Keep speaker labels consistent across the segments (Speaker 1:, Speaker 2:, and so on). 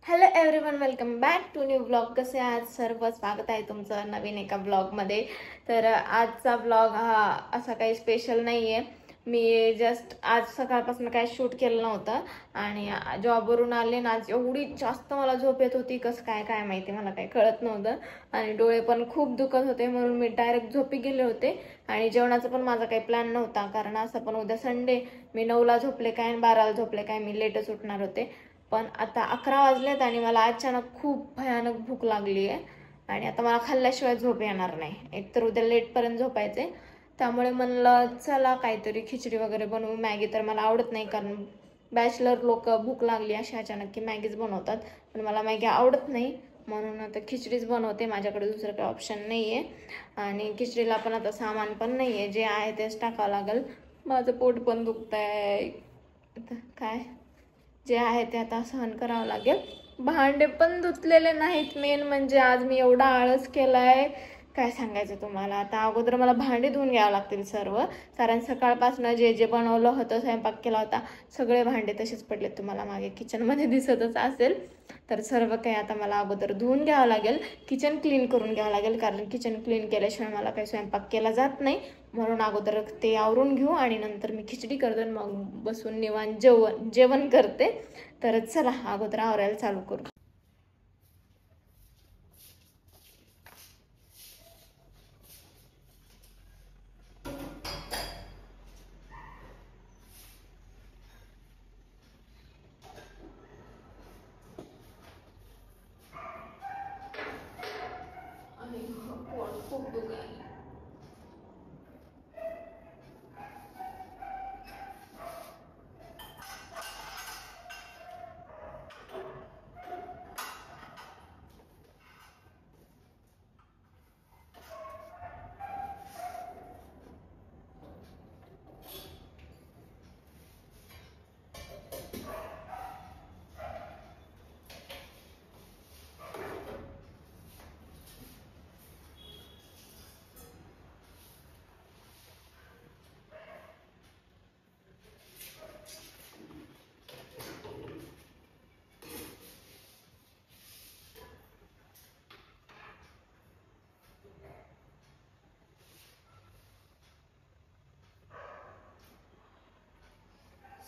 Speaker 1: Hello everyone, welcome back to new blog. कसे आज सर्व स्वागत आहे तुमचं नवीन एका ब्लॉगमध्ये. तर आजचा ब्लॉग हा असा काही स्पेशल नाही आहे. मी जस्ट आज सकाळपासून काय शूट केलं नव्हतं आणि जॉबवरून आले ना, आज एवढी जास्त मला झोप येत होती. कसं काय काय माहिती, मला काही कळत नव्हतं आणि डोळे पण खूप दुखत होते, म्हणून मी डायरेक्ट झोपी गेले होते. आणि जेवणाचा पण माझा काही प्लॅन नव्हता, कारण असं पण उद्या संडे. मी 9ला झोपले काय आणि 12ला झोपले काय, मी लेटच उठणार होते. पण आता 11 वाजलेत आणि मला अचानक खूप भयानक भूक लागली आहे आणि आता मला खाल्ल्याशिवाय झोप येणार नाही. एकतर उद्या लेटपर्यंत झोपायचे, त्यामुळे म्हणलं चला काहीतरी खिचडी वगैरे बनवू. मॅगी तर मला आवडत नाही, कारण बॅचलर लोक भूक लागली अशी अचानक की मॅगीच बनवतात, पण मला मॅगी आवडत नाही, म्हणून आता खिचडीच बनवते. माझ्याकडे दुसरं काही ऑप्शन नाही आहे आणि खिचडीला पण आता सामान पण नाही आहे, जे आहे तेच टाकावं लागेल. माझं पोट पण दुखत आहे, काय जे आहे ते आता सहन करावं लागेल. भांडे पण धुतलेले नाहीत. मेन म्हणजे आज मी एवढा आळस केलाय, काय सांगायचं तुम्हाला. आता अगोदर मला भांडे धुवून घ्यावं लागतील सर्व, कारण सकाळपासून जे जे बनवलं होतं, स्वयंपाक केला होता, सगळे भांडे तसेच पडले. तुम्हाला मागे किचनमध्ये दिसतच असेल. तर सर्व काही आता मला अगोदर धुवून घ्यावं लागेल, किचन क्लीन करून घ्यावं लागेल, कारण किचन क्लीन केल्याशिवाय मला काही स्वयंपाक केला जात नाही. म्हणून अगोदर ते आवरून घेऊ आणि नंतर मी खिचडी करते, मग बसून निवांत जेवण करते. तर चला अगोदर आवरायला चालू करू. खूप दुखायला.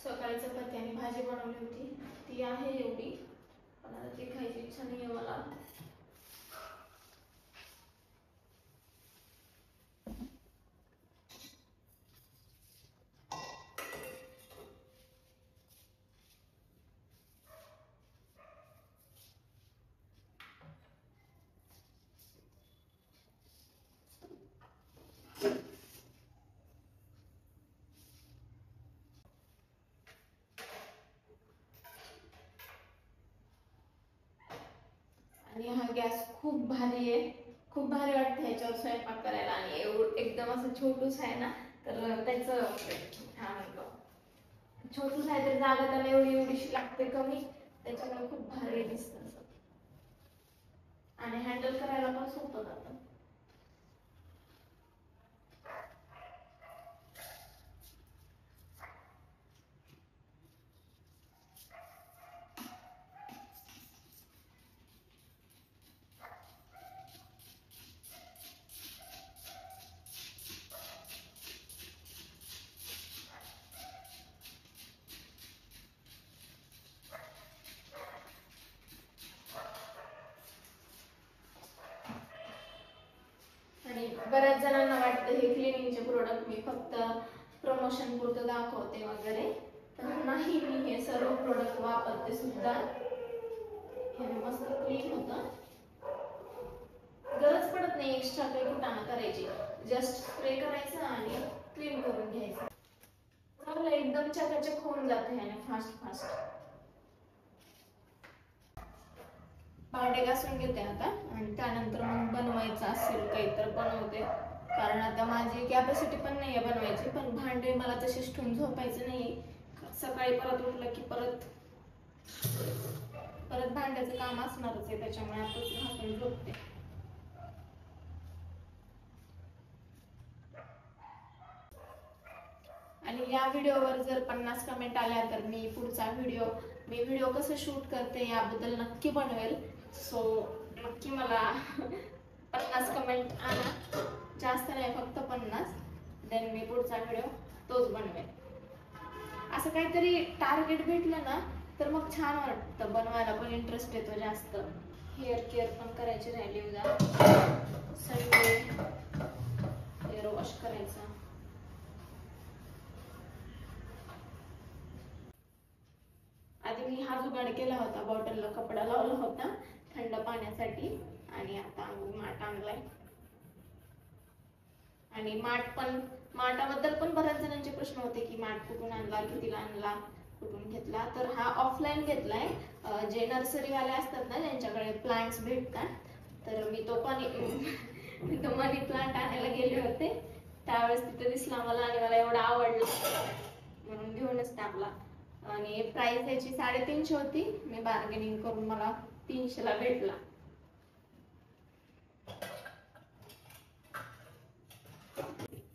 Speaker 1: सकाळी चपाती आणि भाजी बनवली होती, ती आहे एवढी, पण आता ती खायची इच्छा नाही आहे मला. आणि हा गॅस खूप भारी आहे, खूप भारी वाटतं ह्याच्यावर स्वयंपाक करायला. आणि एकदम असं छोटूस आहे ना, तर त्याचं काय म्हणतो, छोटूस आहे तर जागा त्याला एवढी एवढीशी लागते कमी, त्याच्यामुळे खूप भारी दिसतं आणि हँडल करायला पण सोपं जातं. आणि बऱ्याच जणांना वाटतं हे क्लिनिंगचे प्रोडक्ट मी फक्त प्रमोशन पुरतं दाखवते वगैरे, तर नाही, मी हे सर्व प्रोडक्ट वापरते सुद्धा. हे मस्त क्लीन होतं, गरज पडत नाही एक्स्ट्रा काही कुटाणा करायची, जस्ट स्प्रे करायचं आणि क्लीन करून घ्यायचं. चांगलं एकदम चकाचक होऊन जाते ह्याने, फास्ट फास्ट. भांडे घासून घेते आता आणि त्यानंतर मग बनवायचं असेल काही तर बनवते, कारण आता माझी कॅपॅसिटी पण नाही आहे बनवायची. पण भांडे मला तसेच ठेवून झोपायचं नाही, सकाळी परत उठलं की परत भांड्याचं काम असणारच आहे, त्याच्यामुळे आताच घासून झोपते. आणि या व्हिडिओवर जर 50 कमेंट आल्या तर मी पुढचा व्हिडिओ कसं शूट करते याबद्दल नक्की बनवेल. सो नक्की मला 50 कमेंट आणा, जास्त नाही फक्त 50. देन मी पुढचा व्हिडिओ तोच बनवेल. असं काहीतरी टार्गेट भेटलं ना तर मग छान वाटतं, बनवायला पण इंटरेस्ट येतो जास्त. हेअर केअर पण करायची राहिली उद्या संडे, हेअर वॉश करायचा. आधी मी हा जुगाड केला होता, बॉटलला कपडा लावला होता थंड पाण्यासाठी आणि आता माठ आणलाय. आणि माठाबद्दल पण बऱ्याच जणांचे प्रश्न होते की माठ कुठून आणला, कितीला आणला, कुठून घेतला. तर हा ऑफलाईन घेतलाय. जे नर्सरीवाले असतात ना ज्यांच्याकडे प्लांट्स भेटतात, तर मी तो मनी प्लांट आणायला गेले होते त्यावेळेस तिथे दिसला मला आणि मला एवढा आवडला म्हणून घेऊनच टाकला. आणि प्राइस याची 350 होती. मी बार्गेनिंग करून मला 300 ला भेटला.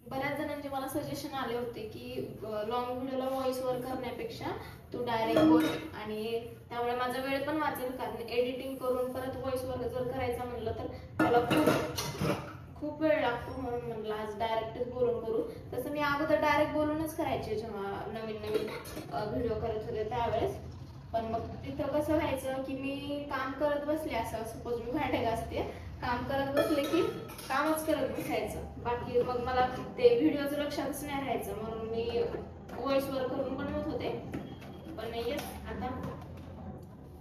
Speaker 1: बऱ्याच जणांचे मला सजेशन आले होते की लॉंग व्हिडिओला व्हॉइस ओव्हर करण्यापेक्षा तू डायरेक्ट बोल, आणि त्यामुळे माझा वेळ पण वाचेल. कारण एडिटिंग करून परत व्हॉइस ओव्हर जर करायचा म्हणलं तर त्याला खूप वेळ लागतो. म्हणून म्हणलं आज डायरेक्टच बोलून करू. तसं मी अगोदर डायरेक्ट बोलूनच करायचे जेव्हा नवीन व्हिडिओ करत होते त्यावेळेस. पण मग तिथं कसं व्हायचं की मी काम करत बसले, असं सपोज मी भांडे घासते, काम करत बसले की कामच करत बसायचं, बाकी मग मला ते व्हिडिओचं लक्षातच नाही राहायचं. म्हणून मी व्हॉइस ओव्हर करून बनवत होते. पण येस, आता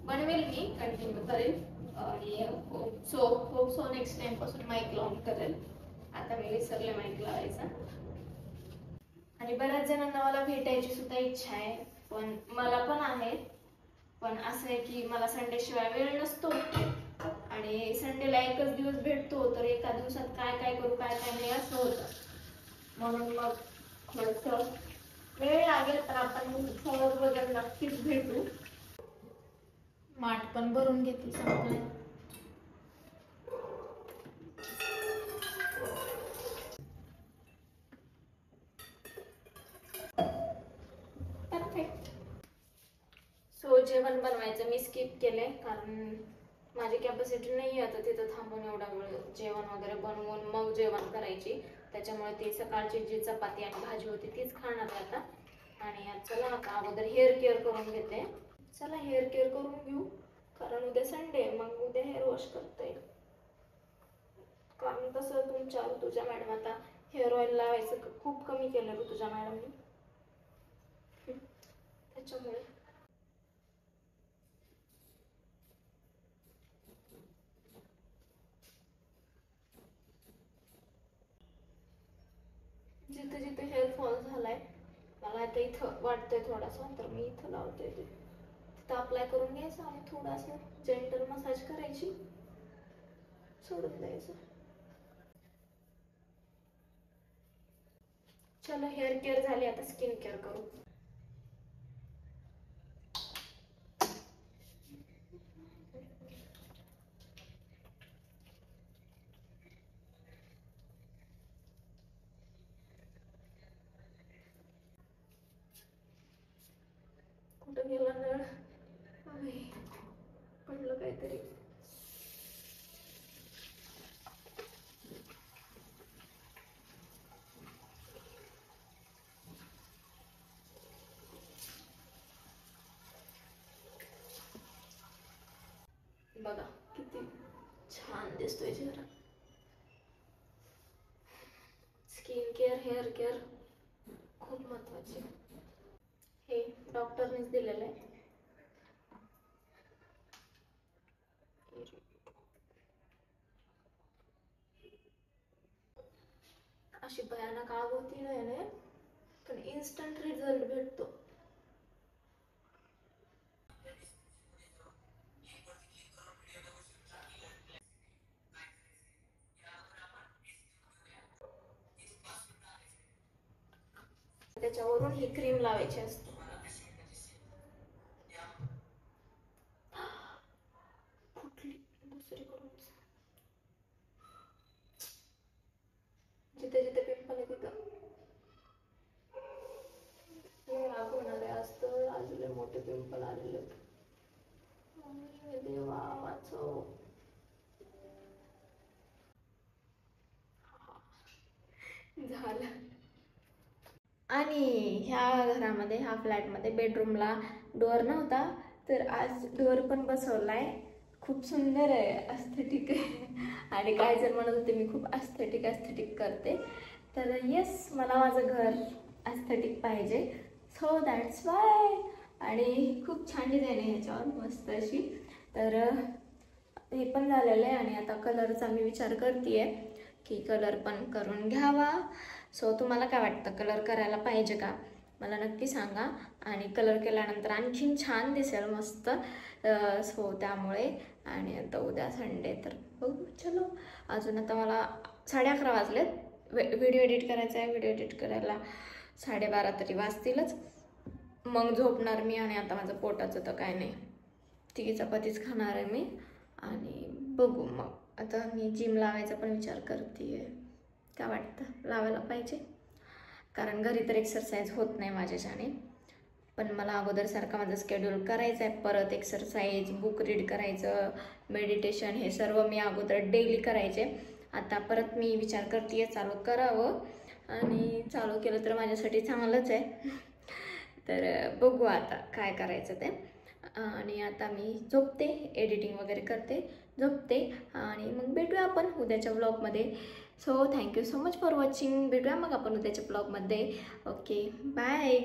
Speaker 1: बनवेल, मी कंटिन्यू करेल आणि सो नेक्स्ट टाइम पासून माईक लावून करेल. आता मी विसरले माईक लावायचा. आणि बऱ्याच जणांना मला भेटायची सुद्धा इच्छा आहे, पण मला पण आहे. पण असं आहे की मला संडे शिवाय वेळ नसतो आणि संडेला एकच दिवस भेटतो, तर एका दिवसात काय काय करू काय काय नाही असं होतं. म्हणून मग थोडंसं वेळ लागेल, तर आपण सहज वगैरे नक्कीच भेटू. माठ पण भरून घेते संपले. परफेक्ट. सो जेवण बनवायचं मी स्किप केले, कारण माझी कॅपॅसिटी नाही आहे आता तिथं थांबून एवढा वेळ जेवण वगैरे बनवून मग जेवण करायची. त्याच्यामुळे ती सकाळची जी चपाती आणि भाजी होती तीच खाणार आता. आणि चला आता अगोदर हेअर केअर करून घेते. चला हेअर केअर करून घेऊ, कारण उद्या संडे, मग उद्या हेअर वॉश करता येईल. कारण तसं तुझ्या मॅडम आता हेअर ऑइल लावायचं खूप कमी केलं तुझ्या मॅडमनी, त्याच्यामुळे. जिथे जिथे हेअर फॉल झालाय मला आता इथं वाटतंय थोडासा, तर मी इथं लावते. तिथं अप्लाय करून घ्यायचं आणि थोडासा जेंटल मसाज करायची, सोडून द्यायचं. चलो हेअर केअर झाली, आता स्किन केअर करू. कुठं गेला नळ, पडलं काहीतरी. बघा किती छान दिसतोय चेहरा. स्किन केअर, हेअर केअर खूप महत्वाचे. हे डॉक्टरनेच दिलेलं आहे. अशी भयानक आग होती ना, पण इन्स्टंट रिझल्ट भेटतो. त्याच्यावरून ही क्रीम लावायची असते. फुटली दुसरीकडून. जिथे जिथे पिंपल आहे तिथं वाचव. झालं. आणि ह्या घरामध्ये, ह्या फ्लॅटमध्ये बेडरूमला डोअर नव्हता, तर आज डोअर पण बसवलाय. खूप सुंदर आहे, अस्थेटिक आहे. आणि काही जण म्हणत होते मी खूप अस्थेटिक करते, तर येस, मला माझं घर अस्थेटिक पाहिजे, सो दॅट्स वाय. आणि खूप छान डिझाईन आहे ह्याच्यावर, मस्त अशी. तर हे पण झालेलं आहे. आणि आता कलरचा मी विचार करते की कलर पण करून घ्यावा. सो तुम्हाला काय वाटतं, कलर करायला पाहिजे का, मला नक्की सांगा. आणि कलर केल्यानंतर आणखीन छान दिसेल, मस्त. सो त्यामुळे. आणि आता उद्या संडे, तर बघू. चलो, अजून आता मला 11:30 वाजलेत. व्हिडिओ एडिट करायचा आहे. व्हिडिओ एडिट करायला 12:30 तरी वाजतीलच. मग झोपणार मी. आणि आता माझं पोटाचं तर काय नाही, 3 चपातीच खाणार आहे मी. आणि बघू मग. आता मी जिम लावायचा पण विचार करते आहे. काय वाटतं, लावायला पाहिजे? कारण घरी तर एक्सरसाइज होत नाही माझ्याच्याने. पण मला अगोदरसारखं माझं शेड्यूल करायचं आहे. परत एक्सरसाइज, बुक रीड करायचं, मेडिटेशन, हे सर्व मी अगोदर डेली करायचे. आता परत मी विचार करते आहे चालू करावं. आणि चालू केलं तर माझ्यासाठी चांगलंच आहे. तर बघू आता काय करायचं ते. आणि आता मी झोपते, एडिटिंग वगैरे करते, झोपते. आणि मग भेटूया आपण उद्याच्या व्लॉगमध्ये. So thank you so much for watching. भेटूया मग आपण उद्याच्या व्लॉगमध्ये. Okay, bye.